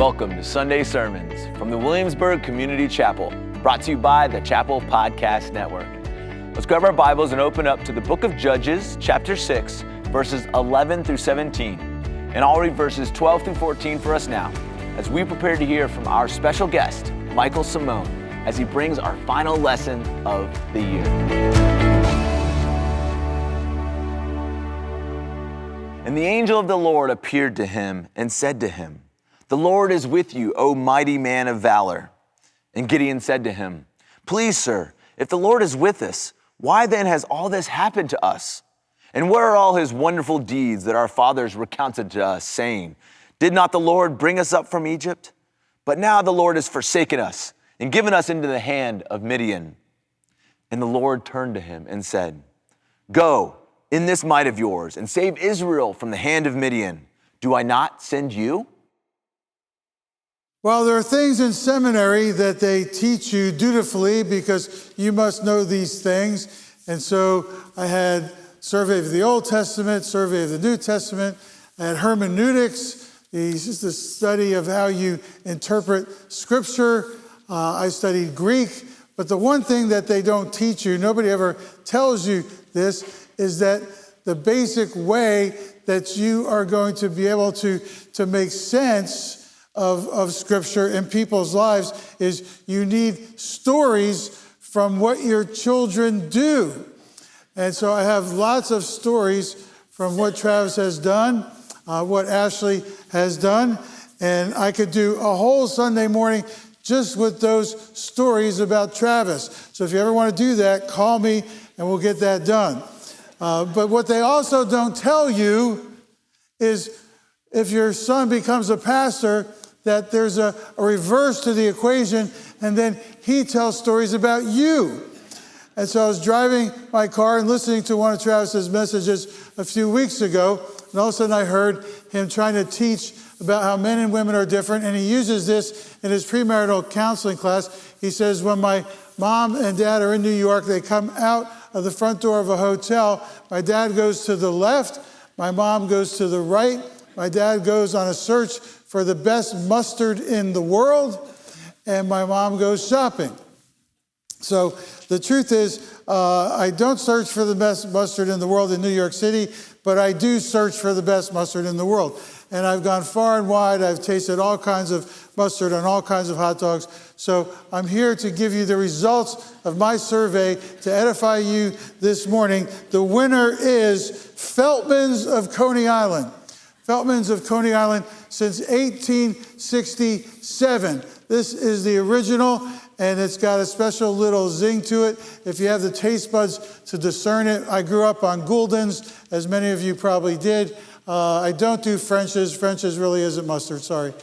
Welcome to Sunday Sermons from the Williamsburg Community Chapel, brought to you by the Chapel Podcast Network. Let's grab our Bibles and open up to the book of Judges, chapter 6, verses 11 through 17. And I'll read verses 12 through 14 for us now, as we prepare to hear from our special guest, Michael Simone, as he brings our final lesson of the year. And the angel of the Lord appeared to him and said to him, "The Lord is with you, O mighty man of valor." And Gideon said to him, "Please, sir, if the Lord is with us, why then has all this happened to us? And where are all his wonderful deeds that our fathers recounted to us, saying, 'Did not the Lord bring us up from Egypt?' But now the Lord has forsaken us and given us into the hand of Midian." And the Lord turned to him and said, "Go in this might of yours and save Israel from the hand of Midian. Do I not send you?" Well, there are things in seminary that they teach you dutifully because you must know these things. And so I had survey of the Old Testament, survey of the New Testament. I had hermeneutics, it's the study of how you interpret Scripture. I studied Greek. But the one thing that they don't teach you, nobody ever tells you this, is that the basic way that you are going to be able to make sense of Scripture in people's lives is you need stories from what your children do. And so I have lots of stories from what Travis has done, what Ashley has done, and I could do a whole Sunday morning just with those stories about Travis. So if you ever want to do that, call me and we'll get that done. But what they also don't tell you is if your son becomes a pastor, that there's a reverse to the equation, and then he tells stories about you. And so I was driving my car and listening to one of Travis's messages a few weeks ago, and all of a sudden I heard him trying to teach about how men and women are different, and he uses this in his premarital counseling class. He says, when my mom and dad are in New York, they come out of the front door of a hotel. My dad goes to the left, my mom goes to the right. My dad goes on a search for the best mustard in the world, and my mom goes shopping. So the truth is, I don't search for the best mustard in the world in New York City, but I do search for the best mustard in the world. And I've gone far and wide. I've tasted all kinds of mustard on all kinds of hot dogs. So I'm here to give you the results of my survey to edify you this morning. The winner is Feltman's of Coney Island. Feltman's of Coney Island since 1867. This is the original, and it's got a special little zing to it. If you have the taste buds to discern it, I grew up on Gouldens, as many of you probably did. I don't do French's. French's really isn't mustard, sorry.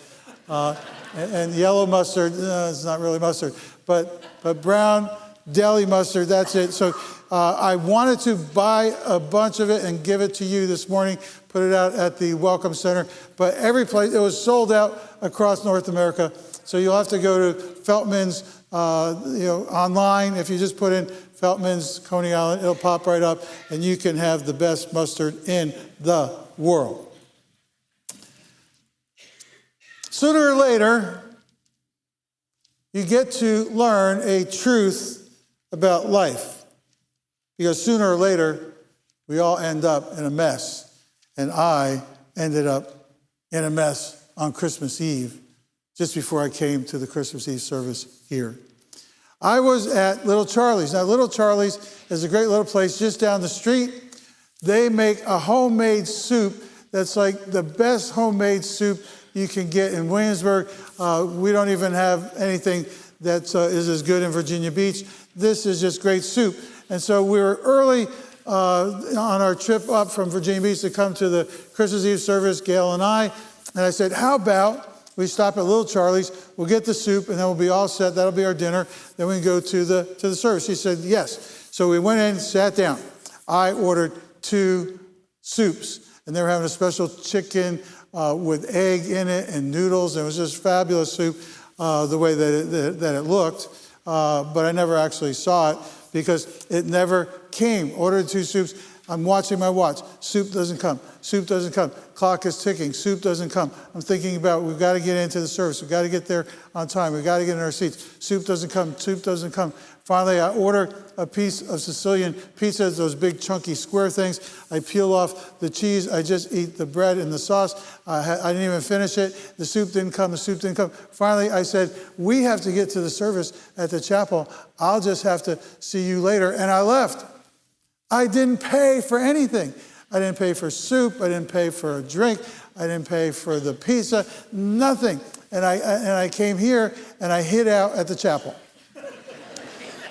And yellow mustard, it's not really mustard. But brown deli mustard, that's it. So I wanted to buy a bunch of it and give it to you this morning, put it out at the Welcome Center. But every place, it was sold out across North America. So you'll have to go to Feltman's online. If you just put in Feltman's Coney Island, it'll pop right up, and you can have the best mustard in the world. Sooner or later, you get to learn a truth about life. Because sooner or later, we all end up in a mess. And I ended up in a mess on Christmas Eve, just before I came to the Christmas Eve service here. I was at Little Charlie's. Now, Little Charlie's is a great little place just down the street. They make a homemade soup that's like the best homemade soup you can get in Williamsburg. We don't even have anything that is as good in Virginia Beach. This is just great soup. And so we were early on our trip up from Virginia Beach to come to the Christmas Eve service, Gail and I. And I said, how about we stop at Little Charlie's, we'll get the soup, and then we'll be all set. That'll be our dinner. Then we can go to the service. She said, yes. So we went in, sat down. I ordered 2 soups, and they were having a special chicken with egg in it and noodles. And it was just fabulous soup the way that it looked. But I never actually saw it because it never came. Ordered 2 soups. I'm watching my watch. Soup doesn't come. Soup doesn't come. Clock is ticking. Soup doesn't come. I'm thinking about, we've got to get into the service. We've got to get there on time. We've got to get in our seats. Soup doesn't come. Soup doesn't come. Finally, I order a piece of Sicilian pizza, those big chunky square things. I peel off the cheese. I just eat the bread and the sauce. I didn't even finish it. The soup didn't come. The soup didn't come. Finally, I said, we have to get to the service at the chapel. I'll just have to see you later. And I left. I didn't pay for anything. I didn't pay for soup. I didn't pay for a drink. I didn't pay for the pizza. Nothing. And I came here and I hid out at the chapel.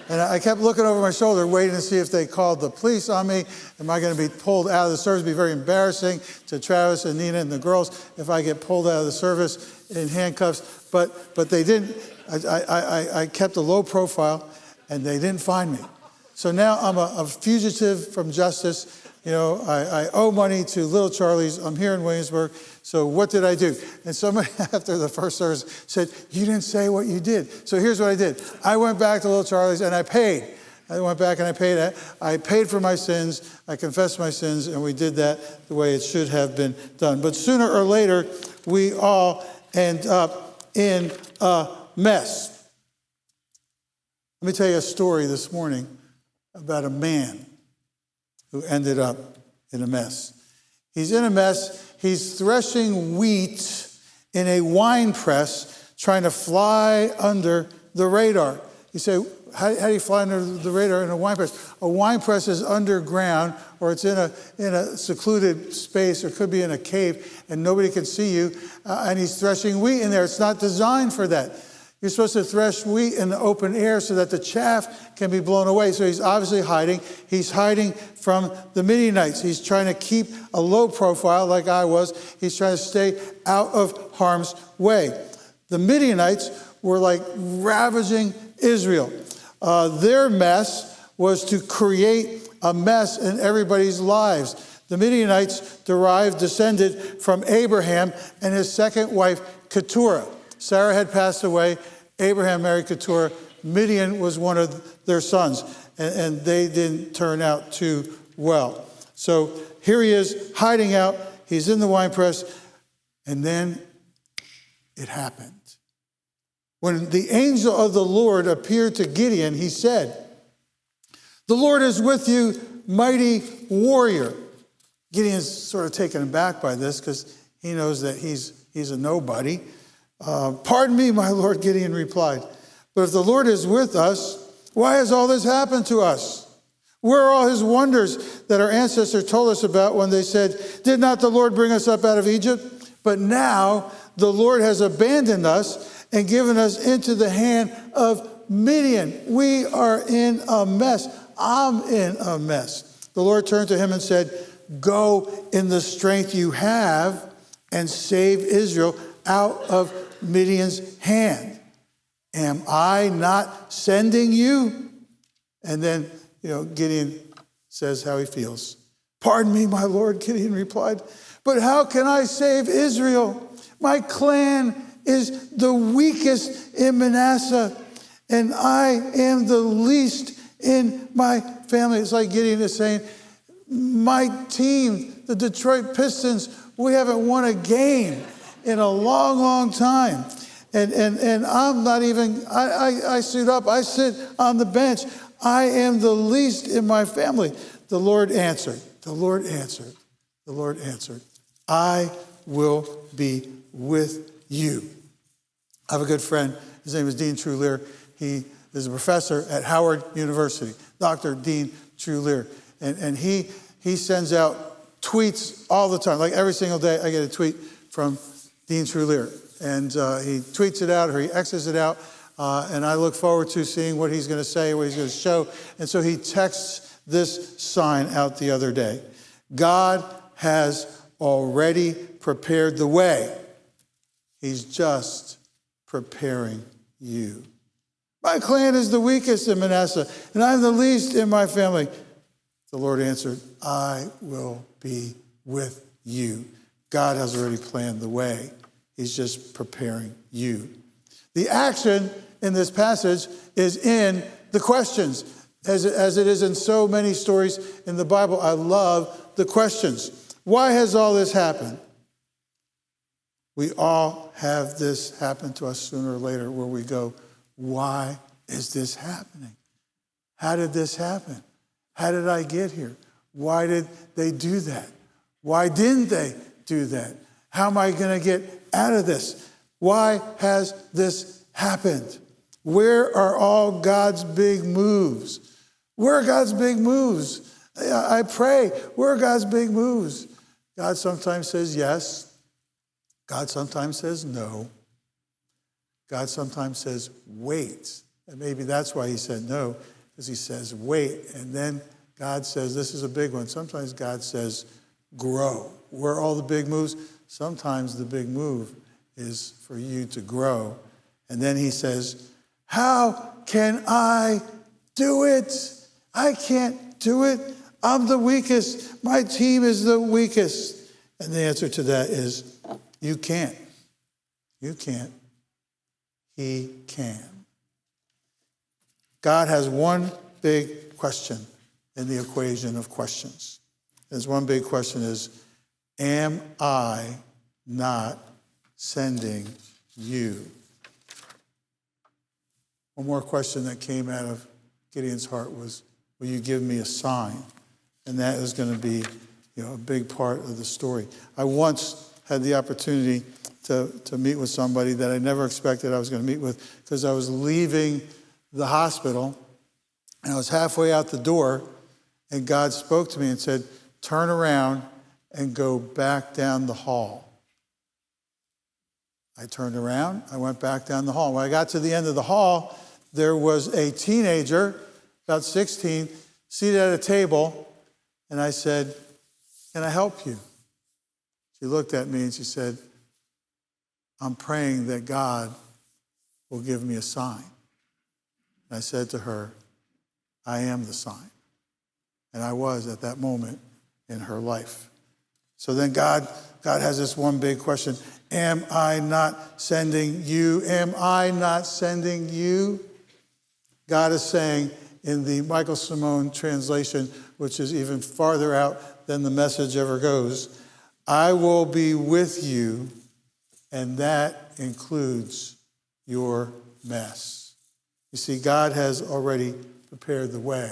And I kept looking over my shoulder, waiting to see if they called the police on me. Am I going to be pulled out of the service? It'd be very embarrassing to Travis and Nina and the girls if I get pulled out of the service in handcuffs. But they didn't. I kept a low profile, and they didn't find me. So now I'm a fugitive from justice. You know, I owe money to Little Charlie's. I'm here in Williamsburg. So what did I do? And somebody after the first service said, you didn't say what you did. So here's what I did. I went back to Little Charlie's and I paid. I went back and I paid. I paid for my sins. I confessed my sins, and we did that the way it should have been done. But sooner or later, we all end up in a mess. Let me tell you a story this morning about a man who ended up in a mess. He's in a mess. He's threshing wheat in a wine press, trying to fly under the radar. You say, how do you fly under the radar in a wine press? A wine press is underground, or it's in a secluded space, or could be in a cave, and nobody can see you, and he's threshing wheat in there. It's not designed for that. You're supposed to thresh wheat in the open air so that the chaff can be blown away. So he's obviously hiding. He's hiding from the Midianites. He's trying to keep a low profile like I was. He's trying to stay out of harm's way. The Midianites were like ravaging Israel. Their mess was to create a mess in everybody's lives. The Midianites descended from Abraham and his second wife, Keturah. Sarah had passed away. Abraham married Keturah. Midian was one of their sons, and they didn't turn out too well. So here he is hiding out. He's in the wine press, and then it happened. When the angel of the Lord appeared to Gideon, he said, "The Lord is with you, mighty warrior." Gideon's sort of taken aback by this because he knows that he's a nobody. "Pardon me, my Lord," Gideon replied, "but if the Lord is with us, why has all this happened to us? Where are all his wonders that our ancestors told us about when they said, 'Did not the Lord bring us up out of Egypt?' But now the Lord has abandoned us and given us into the hand of Midian." We are in a mess. I'm in a mess. The Lord turned to him and said, "Go in the strength you have and save Israel out of Midian's hand. Am I not sending you?" And then, Gideon says how he feels. "Pardon me, my Lord," Gideon replied, "but how can I save Israel? My clan is the weakest in Manasseh, and I am the least in my family." It's like Gideon is saying, my team, the Detroit Pistons, we haven't won a game in a long, long time. And I'm not even, I suit up, I sit on the bench. I am the least in my family. The Lord answered, the Lord answered, the Lord answered, "I will be with you." I have a good friend. His name is Dean Trulear. He is a professor at Howard University, Dr. Dean Trulear. And he sends out tweets all the time. Like every single day, I get a tweet from Dean Trulear. And he tweets it out or he X's it out. And I look forward to seeing what he's going to say, what he's going to show. And so he texts this sign out the other day. God has already prepared the way. He's just preparing you. My clan is the weakest in Manasseh, and I'm the least in my family. The Lord answered, "I will be with you." God has already planned the way. He's just preparing you. The action in this passage is in the questions. as it is in so many stories in the Bible. I love the questions. Why has all this happened? We all have this happen to us sooner or later where we go, why is this happening? How did this happen? How did I get here? Why did they do that? Why didn't they do that? How am I going to get out of this? Why has this happened? Where are all God's big moves? Where are God's big moves? I pray, where are God's big moves? God sometimes says yes. God sometimes says no. God sometimes says wait. And maybe that's why he said no, because he says wait. And then God says, this is a big one. Sometimes God says grow. Where are all the big moves? Sometimes the big move is for you to grow. And then he says, how can I do it? I can't do it. I'm the weakest. My team is the weakest. And the answer to that is, you can't. You can't. He can. God has one big question in the equation of questions. His one big question is, am I not sending you? One more question that came out of Gideon's heart was, will you give me a sign? And that is going to be, a big part of the story. I once had the opportunity to meet with somebody that I never expected I was going to meet with, because I was leaving the hospital and I was halfway out the door, and God spoke to me and said, turn around and go back down the hall. I turned around, I went back down the hall. When I got to the end of the hall, there was a teenager, about 16, seated at a table, and I said, can I help you? She looked at me and she said, I'm praying that God will give me a sign. And I said to her, I am the sign. And I was at that moment in her life. So then God has this one big question. Am I not sending you? Am I not sending you? God is saying in the Michael Simone translation, which is even farther out than the Message ever goes, I will be with you, and that includes your mess. You see, God has already prepared the way.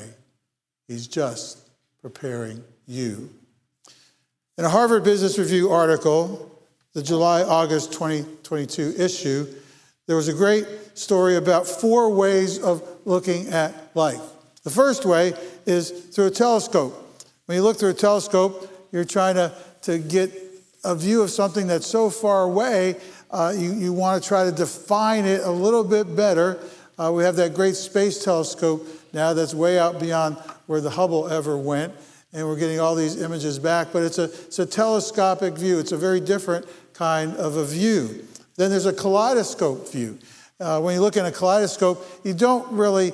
He's just preparing you. In a Harvard Business Review article, the July-August 2022 issue, there was a great story about 4 ways of looking at life. The first way is through a telescope. When you look through a telescope, you're trying to get a view of something that's so far away, you want to try to define it a little bit better. We have that great space telescope now that's way out beyond where the Hubble ever went, and we're getting all these images back, but it's a telescopic view. It's a very different kind of a view. Then there's a kaleidoscope view. When you look in a kaleidoscope, you don't really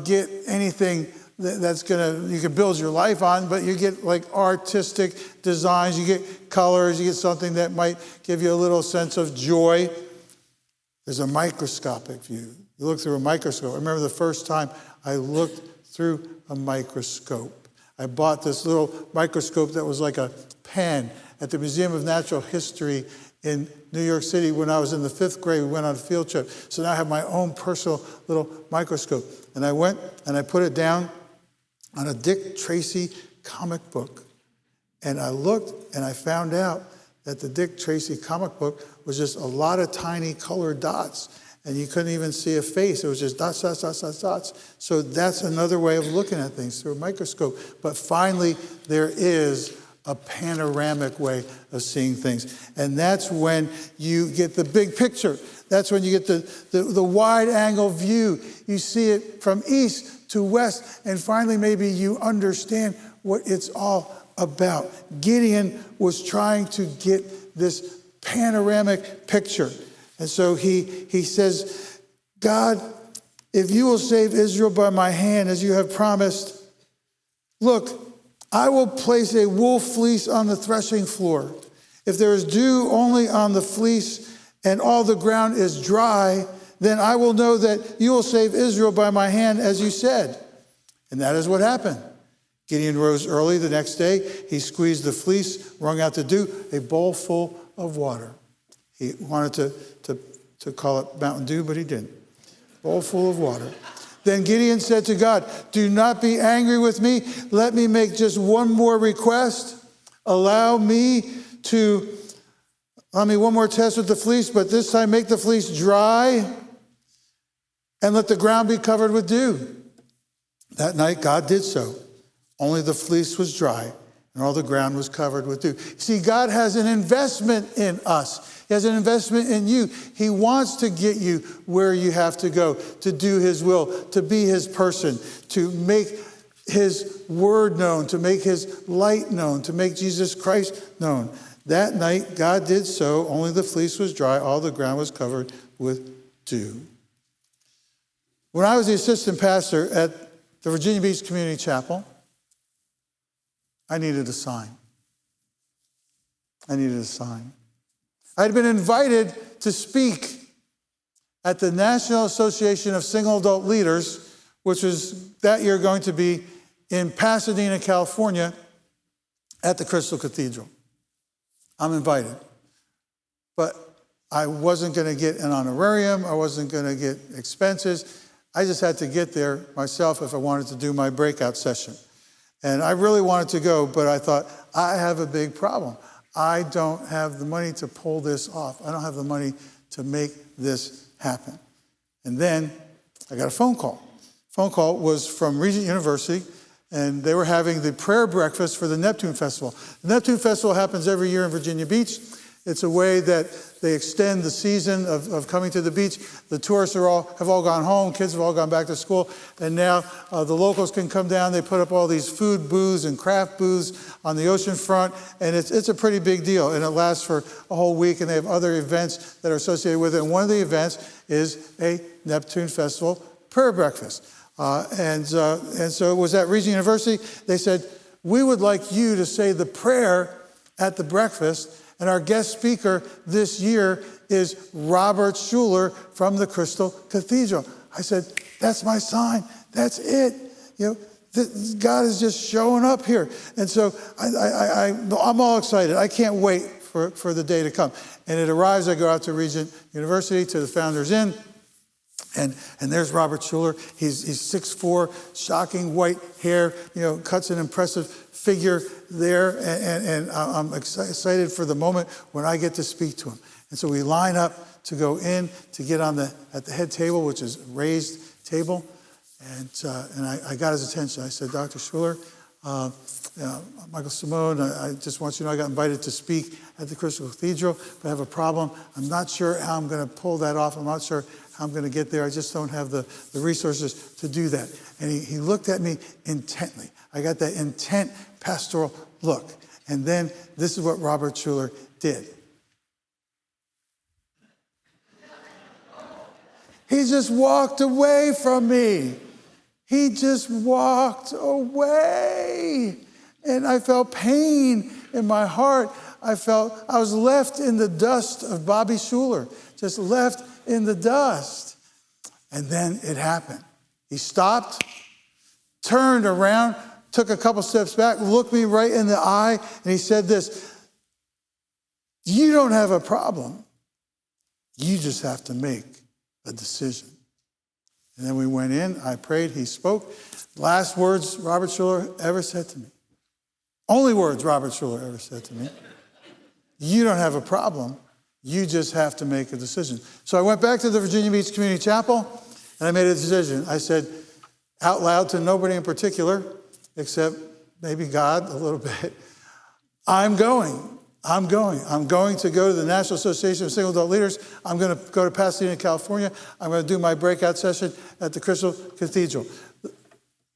get anything that's you can build your life on, but you get like artistic designs, you get colors, you get something that might give you a little sense of joy. There's a microscopic view. You look through a microscope. I remember the first time I looked through a microscope. I bought this little microscope that was like a pen at the Museum of Natural History in New York City. When I was in the 5th grade, we went on a field trip. So now I have my own personal little microscope. And I went and I put it down on a Dick Tracy comic book. And I looked and I found out that the Dick Tracy comic book was just a lot of tiny colored dots. And you couldn't even see a face. It was just dots, dots, dots, dots, dots. So that's another way of looking at things, through a microscope. But finally, there is a panoramic way of seeing things. And that's when you get the big picture. That's when you get the wide angle view. You see it from east to west. And finally, maybe you understand what it's all about. Gideon was trying to get this panoramic picture. And so he says, God, if you will save Israel by my hand, as you have promised, look, I will place a wool fleece on the threshing floor. If there is dew only on the fleece and all the ground is dry, then I will know that you will save Israel by my hand, as you said. And that is what happened. Gideon rose early the next day. He squeezed the fleece, wrung out the dew, a bowl full of water. He wanted to call it Mountain Dew, but he didn't. Bowl full of water. Then Gideon said to God, do not be angry with me. Let me make just one more request. Allow me one more test with the fleece, but this time make the fleece dry and let the ground be covered with dew. That night, God did so. Only the fleece was dry and all the ground was covered with dew. See, God has an investment in us. He has an investment in you. He wants to get you where you have to go, to do his will, to be his person, to make his word known, to make his light known, to make Jesus Christ known. That night, God did so. Only the fleece was dry. All the ground was covered with dew. When I was the assistant pastor at the Virginia Beach Community Chapel, I needed a sign. I needed a sign. I had been invited to speak at the National Association of Single Adult Leaders, which was that year going to be in Pasadena, California, at the Crystal Cathedral. I'm invited. But I wasn't going to get an honorarium. I wasn't going to get expenses. I just had to get there myself if I wanted to do my breakout session. And I really wanted to go, but I thought, I have a big problem. I don't have the money to pull this off. I don't have the money to make this happen. And then I got a phone call. Phone call was from Regent University, and they were having the prayer breakfast for the Neptune Festival. The Neptune Festival happens every year in Virginia Beach. It's a way that they extend the season of coming to the beach. The tourists have all gone home, kids have all gone back to school, and now the locals can come down. They put up all these food booths and craft booths on the ocean front, and it's a pretty big deal, and it lasts for a whole week, and they have other events that are associated with it, and one of the events is a Neptune Festival prayer breakfast. And so it was at Regent University. They said, we would like you to say the prayer at the breakfast. And our guest speaker this year is Robert Schuller from the Crystal Cathedral. I said, that's my sign. That's it. God is just showing up here. And so I'm all excited. I can't wait for the day to come. And it arrives. I go out to Regent University, to the Founders Inn. And there's Robert Schuller. He's 6'4", shocking white hair, cuts an impressive figure there. And I'm excited for the moment when I get to speak to him. And so we line up to go in to get at the head table, which is a raised table. And I got his attention. I said, Dr. Schuller, Michael Simone, I just want you to know I got invited to speak at the Crystal Cathedral, but I have a problem. I'm not sure how I'm going to pull that off. I'm not sure how I'm going to get there. I just don't have the resources to do that. And he looked at me intently. I got that intent pastoral look. And then this is what Robert Schuller did. He just walked away from me. He just walked away. And I felt pain in my heart. I was left in the dust of Bobby Schuller, just left in the dust. And then it happened. He stopped, turned around, took a couple steps back, looked me right in the eye, and he said this, you don't have a problem. You just have to make a decision. And then we went in, I prayed, he spoke. Last words Robert Schuller ever said to me. Only words Robert Schuller ever said to me. You don't have a problem. You just have to make a decision. So I went back to the Virginia Beach Community Chapel, and I made a decision. I said out loud to nobody in particular, except maybe God a little bit, I'm going. I'm going to go to the National Association of Single Adult Leaders. I'm going to go to Pasadena, California. I'm going to do my breakout session at the Crystal Cathedral.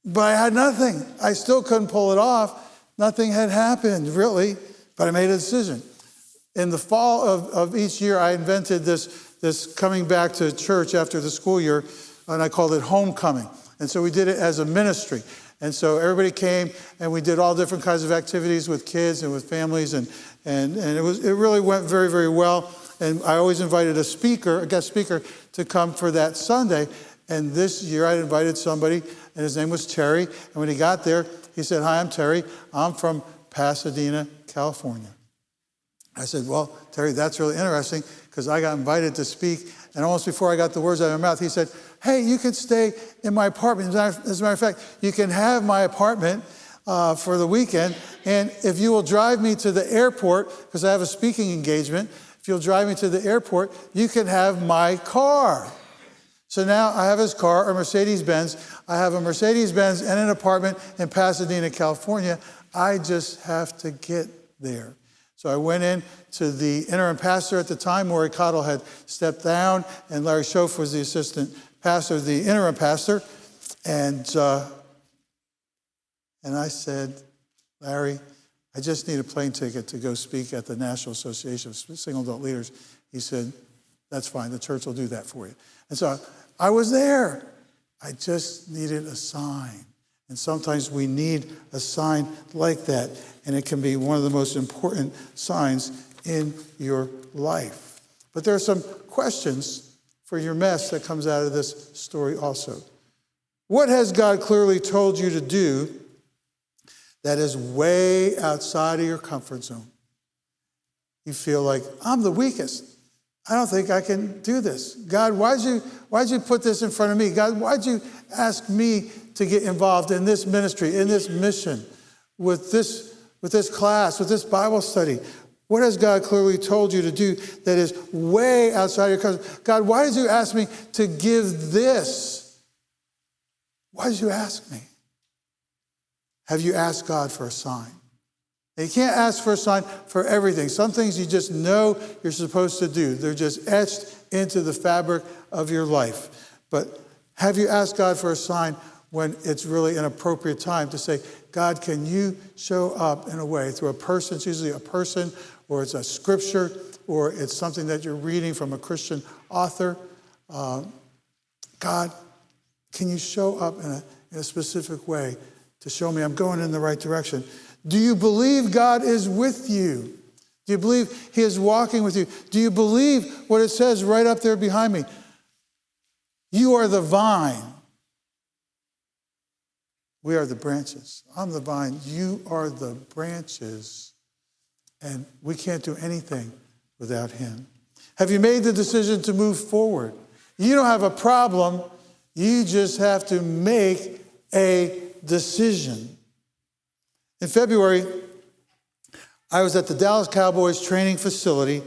But I had nothing. I still couldn't pull it off. Nothing had happened, really, but I made a decision. In the fall of each year, I invented this coming back to church after the school year, and I called it homecoming. And so we did it as a ministry. And so everybody came, and we did all different kinds of activities with kids and with families, and it really went very, very well. And I always invited a guest speaker, to come for that Sunday. And this year I invited somebody, and his name was Terry. And when he got there, he said, "Hi, I'm Terry. I'm from Pasadena, California." I said, "Well, Terry, that's really interesting because I got invited to speak." And almost before I got the words out of my mouth, he said, "Hey, you can stay in my apartment. As a matter of fact, you can have my apartment for the weekend. And if you will drive me to the airport, because I have a speaking engagement, if you'll drive me to the airport, you can have my car." So now I have his car, a Mercedes-Benz. I have a Mercedes-Benz and an apartment in Pasadena, California. I just have to get there. So I went in to the interim pastor at the time. Maury Cottle had stepped down, and Larry Schoaf was the assistant pastor, the interim pastor. And I said, "Larry, I just need a plane ticket to go speak at the National Association of Single Adult Leaders." He said, "That's fine. The church will do that for you." And so I was there. I just needed a sign. And sometimes we need a sign like that. And it can be one of the most important signs in your life. But there are some questions for your mess that comes out of this story also. What has God clearly told you to do that is way outside of your comfort zone? You feel like, "I'm the weakest. I don't think I can do this. God, why'd you put this in front of me? God, why'd you ask me to get involved in this ministry, in this mission, with this class, with this Bible study? What has God clearly told you to do that is way outside your comfort zone? God, why did you ask me to give this? Why did you ask me?" Have you asked God for a sign? Now, you can't ask for a sign for everything. Some things you just know you're supposed to do. They're just etched into the fabric of your life. But have you asked God for a sign when it's really an appropriate time to say, "God, can you show up in a way through a person?" It's usually a person, or it's a scripture, or it's something that you're reading from a Christian author. God, can you show up in a specific way to show me I'm going in the right direction? Do you believe God is with you? Do you believe he is walking with you? Do you believe what it says right up there behind me? You are the vine. We are the branches. I'm the vine. You are the branches. And we can't do anything without him. Have you made the decision to move forward? You don't have a problem. You just have to make a decision. In February, I was at the Dallas Cowboys training facility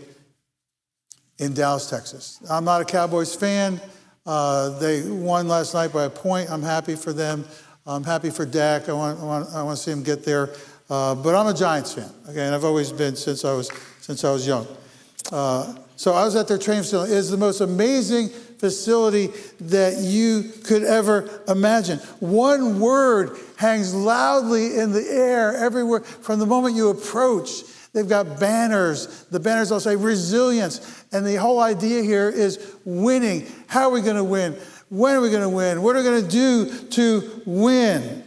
in Dallas, Texas. I'm not a Cowboys fan. They won last night by a point. I'm happy for them. I'm happy for Dak. I want to see him get there. But I'm a Giants fan. Okay, and I've always been since I was young. So I was at their training facility. It's the most amazing facility that you could ever imagine. One word hangs loudly in the air everywhere from the moment you approach. They've got banners. The banners all say resilience. And the whole idea here is winning. How are we going to win? When are we going to win? What are we going to do to win?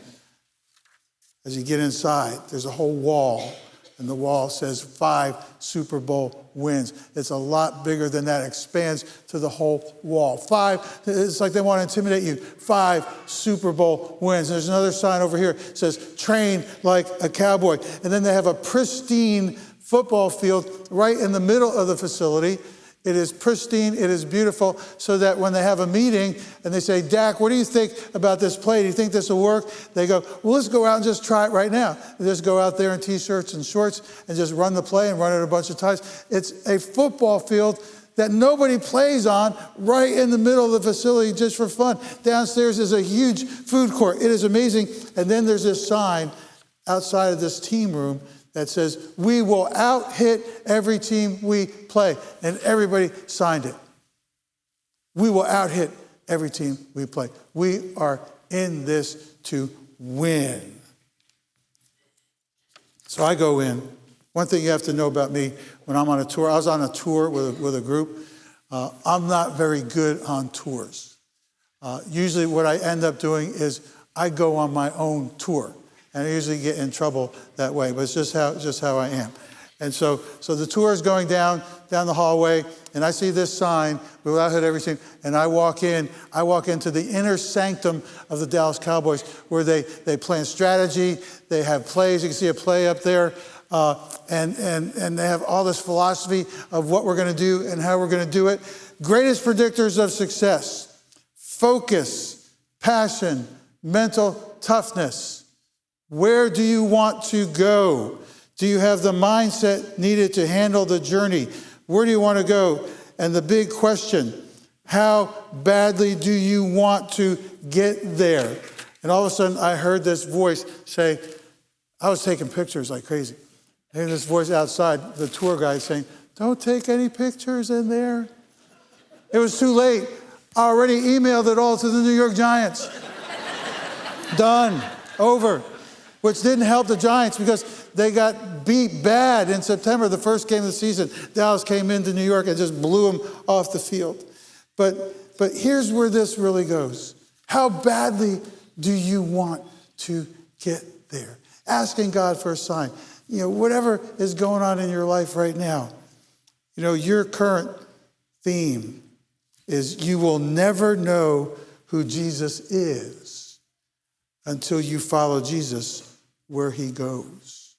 As you get inside, there's a whole wall. And the wall says 5 Super Bowl wins. It's a lot bigger than that. It expands to the whole wall. 5, it's like they want to intimidate you. 5 Super Bowl wins. There's another sign over here that says, train like a cowboy. And then they have a pristine football field right in the middle of the facility. It is pristine, it is beautiful, so that when they have a meeting and they say, Dak, what do you think about this play? Do you think this will work? They go, well, let's go out and just try it right now. They just go out there in T-shirts and shorts and just run the play and run it a bunch of times. It's a football field that nobody plays on right in the middle of the facility just for fun. Downstairs is a huge food court. It is amazing. And then there's this sign outside of this team room that says, we will out-hit every team we play. And everybody signed it. We will out-hit every team we play. We are in this to win. So I go in. One thing you have to know about me, when I'm on a tour, I was on a tour with a group. I'm not very good on tours. Usually what I end up doing is I go on my own tour. And I usually get in trouble that way, but it's just how I am. And so the tour is going down down the hallway, and I see this sign, without hood, everything, and I walk into the inner sanctum of the Dallas Cowboys, where they plan strategy, they have plays. You can see a play up there, and they have all this philosophy of what we're going to do and how we're going to do it. Greatest predictors of success: focus, passion, mental toughness. Where do you want to go? Do you have the mindset needed to handle the journey? Where do you want to go? And the big question, how badly do you want to get there? And all of a sudden, I heard this voice say, I was taking pictures like crazy. I heard this voice outside, the tour guide saying, don't take any pictures in there. It was too late. I already emailed it all to the New York Giants. Done. Over. Which didn't help the Giants because they got beat bad in September, the first game of the season. Dallas came into New York and just blew them off the field. But here's where this really goes. How badly do you want to get there? Asking God for a sign. Whatever is going on in your life right now, your current theme is you will never know who Jesus is until you follow Jesus where he goes.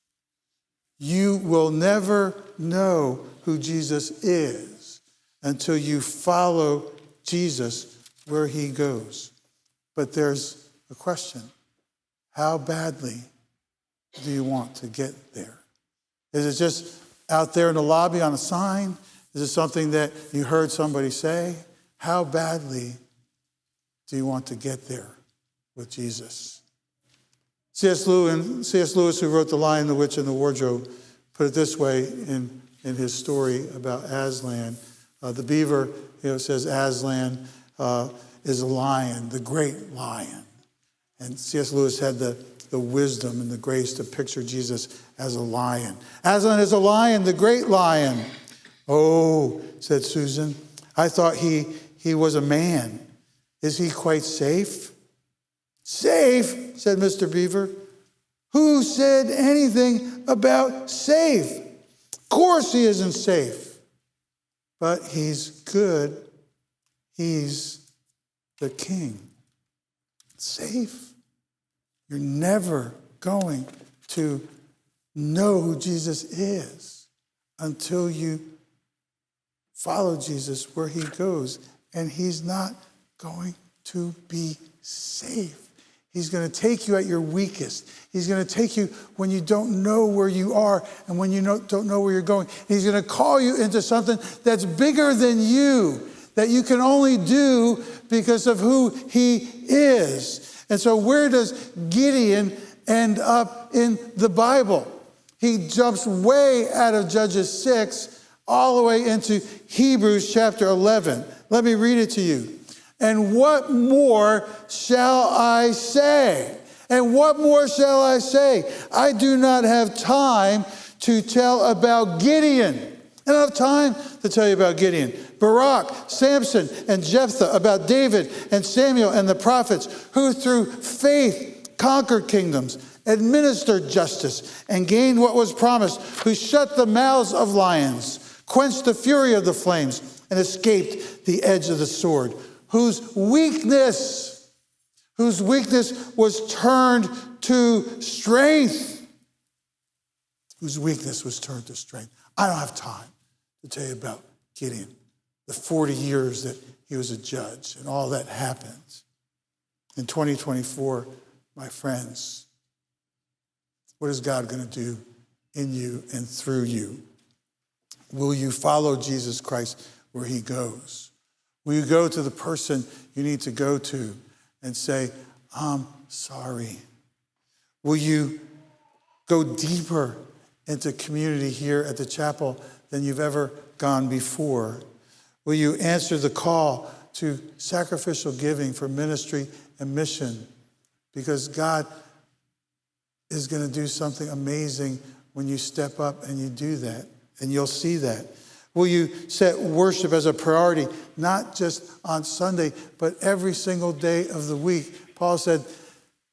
You will never know who Jesus is until you follow Jesus where he goes. But there's a question. How badly do you want to get there? Is it just out there in the lobby on a sign? Is it something that you heard somebody say? How badly do you want to get there with Jesus? C.S. Lewis, who wrote The Lion, the Witch, and the Wardrobe, put it this way in his story about Aslan. The beaver, says Aslan is a lion, the great lion. And C.S. Lewis had the wisdom and the grace to picture Jesus as a lion. Aslan is a lion, the great lion. Oh, said Susan, I thought he was a man. Is he quite safe? Safe, said Mr. Beaver. Who said anything about safe? Of course he isn't safe. But he's good. He's the king. Safe? You're never going to know who Jesus is until you follow Jesus where he goes. And he's not going to be safe. He's going to take you at your weakest. He's going to take you when you don't know where you are and when you don't know where you're going. He's going to call you into something that's bigger than you, that you can only do because of who he is. And so where does Gideon end up in the Bible? He jumps way out of Judges 6 all the way into Hebrews chapter 11. Let me read it to you. And what more shall I say? And what more shall I say? I do not have time to tell about Gideon. I don't have time to tell you about Gideon. Barak, Samson, and Jephthah, about David and Samuel and the prophets, who through faith conquered kingdoms, administered justice, and gained what was promised, who shut the mouths of lions, quenched the fury of the flames, and escaped the edge of the sword, whose weakness was turned to strength. Whose weakness was turned to strength. I don't have time to tell you about Gideon, the 40 years that he was a judge and all that happened. In 2024, my friends, what is God going to do in you and through you? Will you follow Jesus Christ where he goes? Will you go to the person you need to go to and say, I'm sorry? Will you go deeper into community here at the chapel than you've ever gone before? Will you answer the call to sacrificial giving for ministry and mission? Because God is going to do something amazing when you step up and you do that, and you'll see that. Will you set worship as a priority, not just on Sunday, but every single day of the week? Paul said,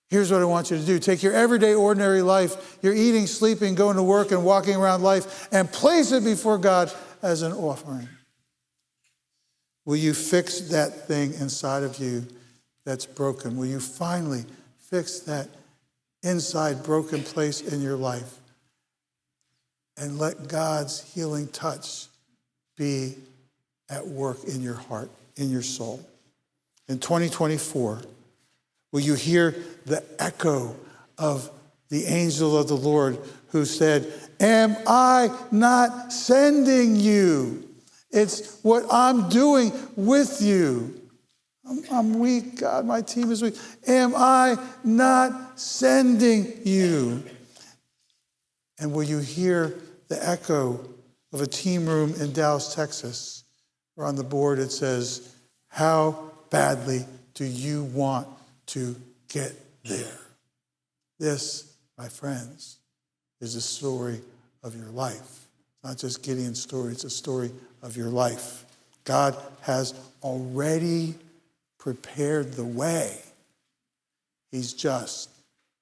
here's what I want you to do. Take your everyday, ordinary life, your eating, sleeping, going to work, and walking around life, and place it before God as an offering? Will you fix that thing inside of you that's broken? Will you finally fix that inside broken place in your life and let God's healing touch be at work in your heart, in your soul? In 2024, will you hear the echo of the angel of the Lord who said, am I not sending you? It's what I'm doing with you. I'm weak, God, my team is weak. Am I not sending you? And will you hear the echo of a team room in Dallas, Texas, where on the board it says, how badly do you want to get there? This, my friends, is the story of your life. It's not just Gideon's story, it's a story of your life. God has already prepared the way. He's just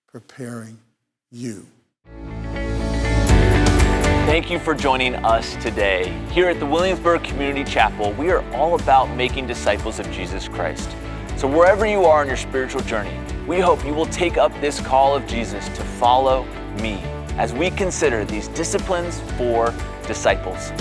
preparing you. Thank you for joining us today. Here at the Williamsburg Community Chapel, we are all about making disciples of Jesus Christ. So wherever you are on your spiritual journey, we hope you will take up this call of Jesus to follow me as we consider these disciplines for disciples.